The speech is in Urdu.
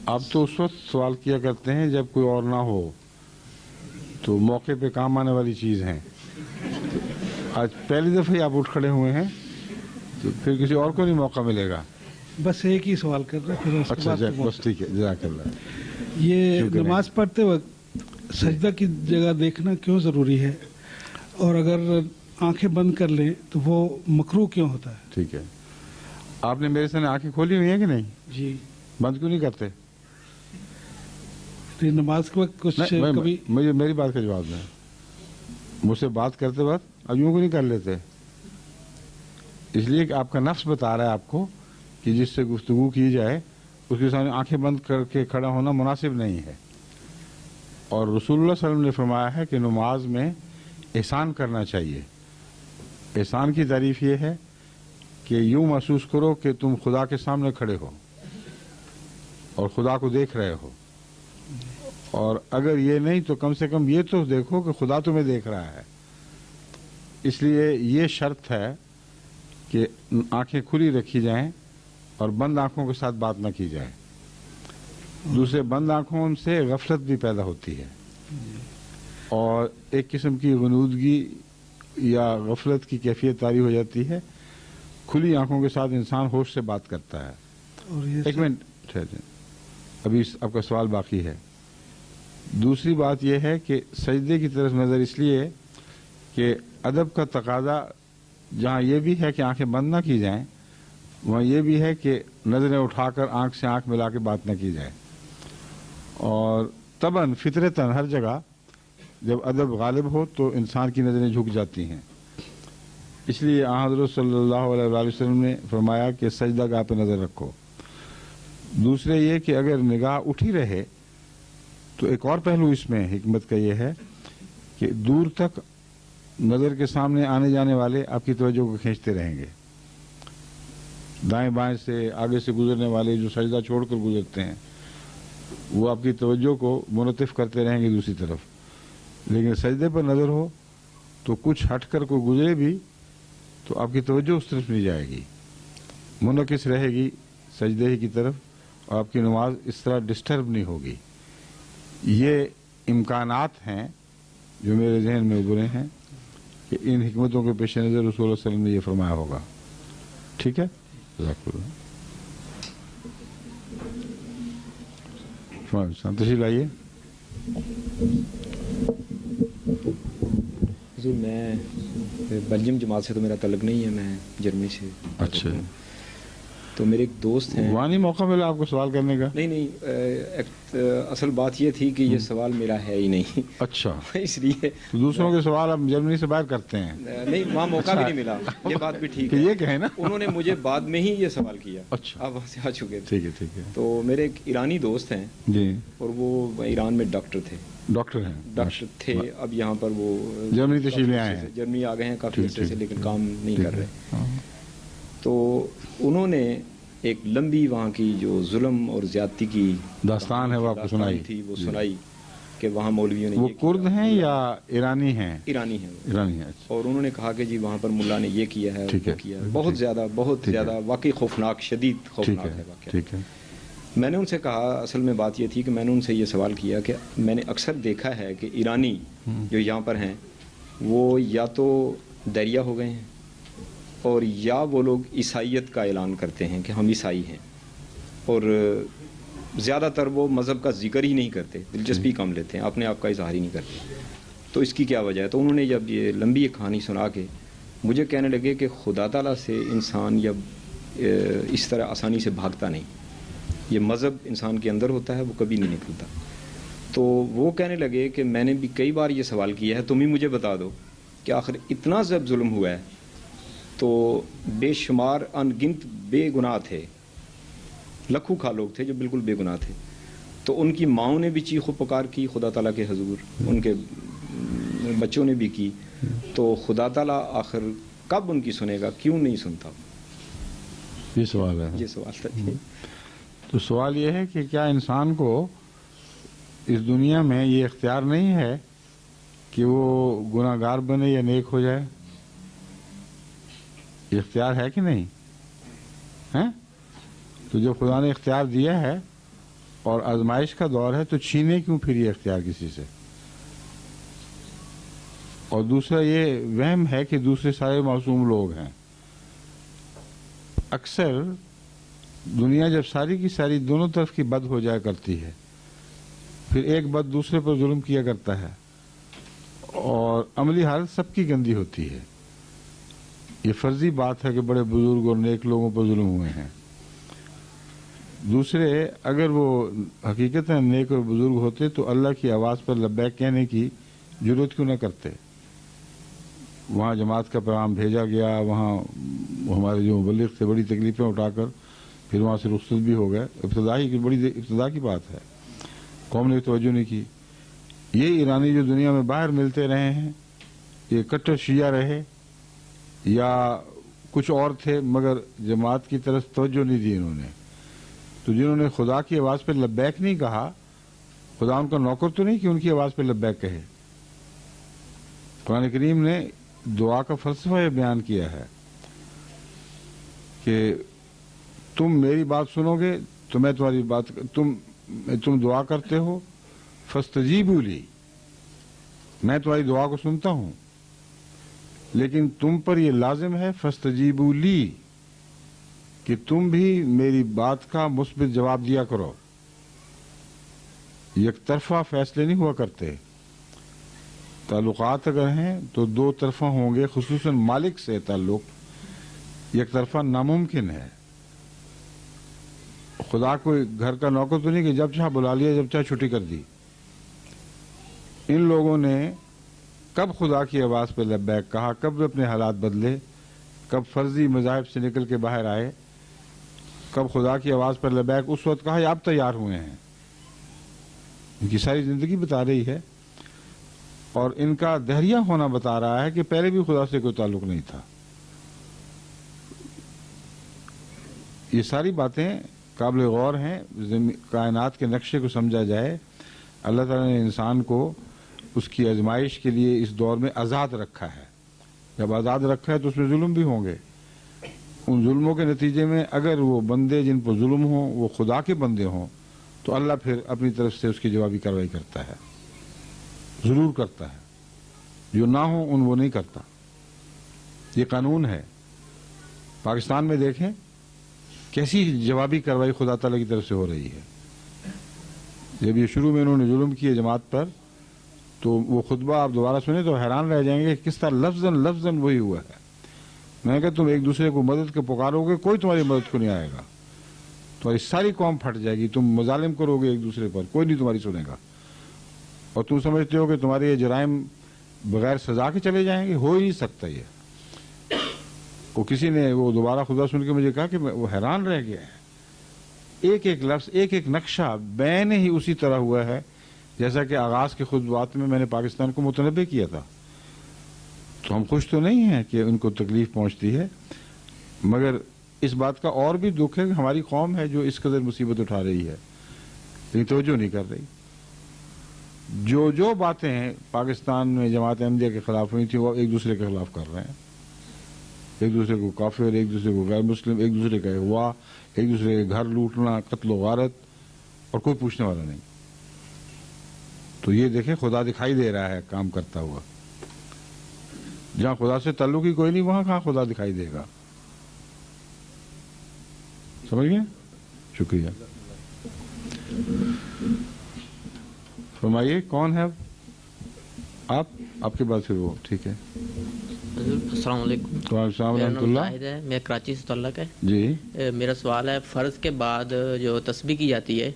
آپ تو اس وقت سوال کیا کرتے ہیں جب کوئی اور نہ ہو، تو موقع پہ کام آنے والی چیز ہیں. آج پہلی دفعہ ہی آپ اٹھ کھڑے ہوئے ہیں، تو پھر کسی اور کو نہیں موقع ملے گا. بس ایک ہی سوال کر رہے پھر اس کے اچھا بعد بس ٹھیک ہے، جزاک اللہ. یہ نماز پڑھتے وقت سجدہ کی جگہ دیکھنا کیوں ضروری ہے، اور اگر آنکھیں بند کر لیں تو وہ مکروہ کیوں ہوتا ہے؟ ٹھیک ہے. آپ نے میرے سامنے آنکھیں کھولی ہوئی ہیں کہ نہیں؟ جی. بند کیوں نہیں کرتے؟ نماز کے وقت کچھ کبھی مجھے میری بات کا جواب دیں. مجھ سے بات کرتے وقت اب یوں کو نہیں کر لیتے، اس لیے کہ آپ کا نفس بتا رہا ہے آپ کو کہ جس سے گفتگو کی جائے اس کے سامنے آنکھیں بند کر کے کھڑا ہونا مناسب نہیں ہے. اور رسول اللہ صلی اللہ علیہ وسلم نے فرمایا ہے کہ نماز میں احسان کرنا چاہیے. احسان کی تعریف یہ ہے کہ یوں محسوس کرو کہ تم خدا کے سامنے کھڑے ہو اور خدا کو دیکھ رہے ہو، اور اگر یہ نہیں تو کم سے کم یہ تو دیکھو کہ خدا تمہیں دیکھ رہا ہے. اس لیے یہ شرط ہے کہ آنکھیں کھلی رکھی جائیں اور بند آنکھوں کے ساتھ بات نہ کی جائے. دوسرے بند آنکھوں سے غفلت بھی پیدا ہوتی ہے، اور ایک قسم کی غنودگی یا غفلت کی کیفیت طاری ہو جاتی ہے. کھلی آنکھوں کے ساتھ انسان ہوش سے بات کرتا ہے. ایک منٹ ٹھہر جائیں، ابھی آپ کا سوال باقی ہے. دوسری بات یہ ہے کہ سجدے کی طرف نظر اس لیے کہ ادب کا تقاضا جہاں یہ بھی ہے کہ آنکھیں بند نہ کی جائیں، وہاں یہ بھی ہے کہ نظریں اٹھا کر آنکھ سے آنکھ ملا کے بات نہ کی جائے. اور طبعاً فطرتاً ہر جگہ جب ادب غالب ہو تو انسان کی نظریں جھک جاتی ہیں. اس لیے حضرت صلی اللہ علیہ وآلہ وسلم نے فرمایا کہ سجدہ گاہ پہ نظر رکھو. دوسرے یہ کہ اگر نگاہ اٹھی رہے تو ایک اور پہلو اس میں حکمت کا یہ ہے کہ دور تک نظر کے سامنے آنے جانے والے آپ کی توجہ کو کھینچتے رہیں گے. دائیں بائیں سے آگے سے گزرنے والے جو سجدہ چھوڑ کر گزرتے ہیں وہ آپ کی توجہ کو منعطف کرتے رہیں گے دوسری طرف. لیکن سجدے پر نظر ہو تو کچھ ہٹ کر کوئی گزرے بھی تو آپ کی توجہ اس طرف نہیں جائے گی، منعکس رہے گی سجدے ہی کی طرف، اور آپ کی نماز اس طرح ڈسٹرب نہیں ہوگی. یہ امکانات ہیں جو میرے ذہن میں ابھرے ہیں کہ ان حکمتوں کے پیش نظر رسول اللہ صلی اللہ علیہ وسلم نے یہ فرمایا ہوگا. ٹھیک ہے، تشریف لائیے. جی میں بلجیم جماعت سے تو میرا تعلق نہیں ہے، میں جرمنی سے. اچھا، تو میرے ایک دوست ہیں. وہاں نہیں موقع ملا آپ کو سوال کرنے کا؟ نہیں، اصل بات یہ تھی کہ یہ سوال میرا ہے ہی نہیں. اچھا، اس لیے دوسروں کے سوال آپ جرمنی سے باہر کرتے ہیں؟ نہیں، وہاں موقع بھی نہیں ملا. یہ بات بھی ٹھیک ہے، یہ کہیں نا انہوں نے مجھے بعد میں ہی یہ سوال کیا. اچھا، آپ وہاں سے آ چکے تھے. ٹھیک ہے ٹھیک ہے. تو میرے ایک ایرانی دوست ہیں جی، اور وہ ایران میں ڈاکٹر تھے. ڈاکٹر تھے، اب یہاں پر وہ جرمنی تشریف لے آئے ہیں. جرمنی آ گئے ہیں کافی عرصے سے، لیکن کام نہیں کر رہے. تو انہوں نے ایک لمبی وہاں کی جو ظلم اور زیادتی کی داستان ہے وہ آپ کو سنائی تھی، وہ سنائی کہ وہاں مولویوں نے. وہ کرد ہیں یا ایرانی ہیں؟ ایرانی ہیں. ایرانی ہیں. اور انہوں نے کہا کہ جی وہاں پر ملا نے یہ کیا ہے، وہ کیا ہے. بہت زیادہ واقعی خوفناک، شدید خوفناک ہے واقعہ. ٹھیک ہے. میں نے ان سے کہا، اصل میں بات یہ تھی کہ میں نے ان سے یہ سوال کیا کہ میں نے اکثر دیکھا ہے کہ ایرانی جو یہاں پر ہیں وہ یا تو دریا ہو گئے ہیں، اور یا وہ لوگ عیسائیت کا اعلان کرتے ہیں کہ ہم عیسائی ہیں، اور زیادہ تر وہ مذہب کا ذکر ہی نہیں کرتے، دلچسپی کم لیتے ہیں، اپنے آپ کا اظہار ہی نہیں کرتے. تو اس کی کیا وجہ ہے؟ تو انہوں نے جب یہ لمبی ایک کہانی سنا کے مجھے کہنے لگے کہ خدا تعالیٰ سے انسان یا اس طرح آسانی سے بھاگتا نہیں. یہ مذہب انسان کے اندر ہوتا ہے، وہ کبھی نہیں نکلتا. تو وہ کہنے لگے کہ میں نے بھی کئی بار یہ سوال کیا ہے، تم ہی مجھے بتا دو کہ آخر اتنا جب ظلم ہوا ہے تو بے شمار ان گنت بے گناہ تھے، لکھوں کھا لوگ تھے جو بالکل بے گناہ تھے. تو ان کی ماؤں نے بھی چیخ و پکار کی خدا تعالیٰ کے حضور، ان کے بچوں نے بھی کی. تو خدا تعالیٰ آخر کب ان کی سنے گا، کیوں نہیں سنتا؟ یہ سوال ہے. یہ سوال تھا. تو سوال یہ ہے کہ کیا انسان کو اس دنیا میں یہ اختیار نہیں ہے کہ وہ گناہ گار بنے یا نیک ہو جائے؟ یہ اختیار ہے کہ نہیں ہے؟ تو جب خدا نے اختیار دیا ہے اور آزمائش کا دور ہے تو چھینے کیوں پھر یہ اختیار کسی سے؟ اور دوسرا یہ وہم ہے کہ دوسرے سارے معصوم لوگ ہیں. اکثر دنیا جب ساری کی ساری دونوں طرف کی بد ہو جایا کرتی ہے، پھر ایک بد دوسرے پر ظلم کیا کرتا ہے اور عملی حالت سب کی گندی ہوتی ہے. یہ فرضی بات ہے کہ بڑے بزرگ اور نیک لوگوں پر ظلم ہوئے ہیں. دوسرے اگر وہ حقیقت نیک اور بزرگ ہوتے تو اللہ کی آواز پر لبیک کہنے کی ضرورت کیوں نہ کرتے؟ وہاں جماعت کا پیغام بھیجا گیا، وہاں ہمارے جو مبلغ تھے بڑی تکلیفیں اٹھا کر پھر وہاں سے رخصت بھی ہو گئے. بڑی ابتدا کی بات ہے، قوم نے توجہ نہیں کی. یہ ایرانی جو دنیا میں باہر ملتے رہے ہیں، یہ کٹر شیعہ رہے یا کچھ اور تھے، مگر جماعت کی طرف توجہ نہیں دی انہوں نے. تو جنہوں نے خدا کی آواز پہ لبیک نہیں کہا، خدا ان کا نوکر تو نہیں کہ ان کی آواز پہ لبیک کہے. قرآن کریم نے دعا کا فلسفہ یہ بیان کیا ہے کہ تم میری بات سنو گے تو میں تمہاری بات، تم دعا کرتے ہو فاستجیبوا لی، میں تمہاری دعا کو سنتا ہوں، لیکن تم پر یہ لازم ہے فاستجیبوا لی کہ تم بھی میری بات کا مثبت جواب دیا کرو. یک طرفہ فیصلے نہیں ہوا کرتے. تعلقات اگر ہیں تو دو طرفہ ہوں گے، خصوصاً مالک سے تعلق یک طرفہ ناممکن ہے. خدا کوئی گھر کا نوکر تو نہیں کہ جب چاہ بلا لیا جب چاہ چھٹی کر دی. ان لوگوں نے کب خدا کی آواز پہ لبیک کہا، کب اپنے حالات بدلے، کب فرضی مذاہب سے نکل کے باہر آئے، کب خدا کی آواز پر لبیک اس وقت کہا یا اب تیار ہوئے ہیں. ان کی ساری زندگی بتا رہی ہے اور ان کا دہریہ ہونا بتا رہا ہے کہ پہلے بھی خدا سے کوئی تعلق نہیں تھا. یہ ساری باتیں قابل غور ہیں. کائنات کے نقشے کو سمجھا جائے، اللہ تعالیٰ نے انسان کو اس کی آزمائش کے لیے اس دور میں آزاد رکھا ہے. جب آزاد رکھا ہے تو اس میں ظلم بھی ہوں گے. ان ظلموں کے نتیجے میں اگر وہ بندے جن پر ظلم ہوں وہ خدا کے بندے ہوں تو اللہ پھر اپنی طرف سے اس کی جوابی کارروائی کرتا ہے، ضرور کرتا ہے. جو نہ ہوں ان وہ نہیں کرتا. یہ قانون ہے. پاکستان میں دیکھیں کیسی جوابی کارروائی خدا تعالیٰ کی طرف سے ہو رہی ہے. جب یہ شروع میں انہوں نے ظلم کیے جماعت پر تو وہ خطبہ آپ دوبارہ سنیں تو حیران رہ جائیں گے کہ کس طرح لفظاً وہی ہوا ہے. میں نے کہا تم ایک دوسرے کو مدد کے پکارو گے، کوئی تمہاری مدد کو نہیں آئے گا. تمہاری ساری قوم پھٹ جائے گی. تم مظالم کرو گے ایک دوسرے پر، کوئی نہیں تمہاری سنے گا. اور تم سمجھتے ہو کہ تمہارے یہ جرائم بغیر سزا کے چلے جائیں گے؟ ہو ہی نہیں سکتا. یہ وہ کسی نے وہ دوبارہ خدا سن کے مجھے کہا کہ وہ حیران رہ گیا ہے. ایک ایک لفظ، ایک ایک نقشہ بین ہی اسی طرح ہوا ہے جیسا کہ آغاز کے خطبات میں نے پاکستان کو متنبع کیا تھا. تو ہم خوش تو نہیں ہیں کہ ان کو تکلیف پہنچتی ہے، مگر اس بات کا اور بھی دکھ ہے کہ ہماری قوم ہے جو اس قدر مصیبت اٹھا رہی ہے لیکن توجہ نہیں کر رہی. جو باتیں ہیں پاکستان میں جماعت احمدیہ کے خلاف ہوئی تھیں وہ ایک دوسرے کے خلاف کر رہے ہیں. ایک دوسرے کو کافر، ایک دوسرے کو غیر مسلم، ایک دوسرے کا اغوا، ایک دوسرے کے گھر لوٹنا، قتل و غارت، اور کوئی پوچھنے والا نہیں. تو یہ دیکھیں خدا دکھائی دے رہا ہے کام کرتا ہوا. جہاں خدا سے تعلق ہی کوئی نہیں وہاں کہاں خدا دکھائی دے گا. سمجھ گئے؟ شکریہ. فرمائیے کون ہے آپ کے بعد پھر وہ. ٹھیک ہے. السلام علیکم. وعلیکم السلام ورحمۃ اللہ. میں کراچی سے تعلق ہے جی. میرا سوال ہے، فرض کے بعد جو تسبیح کی جاتی ہے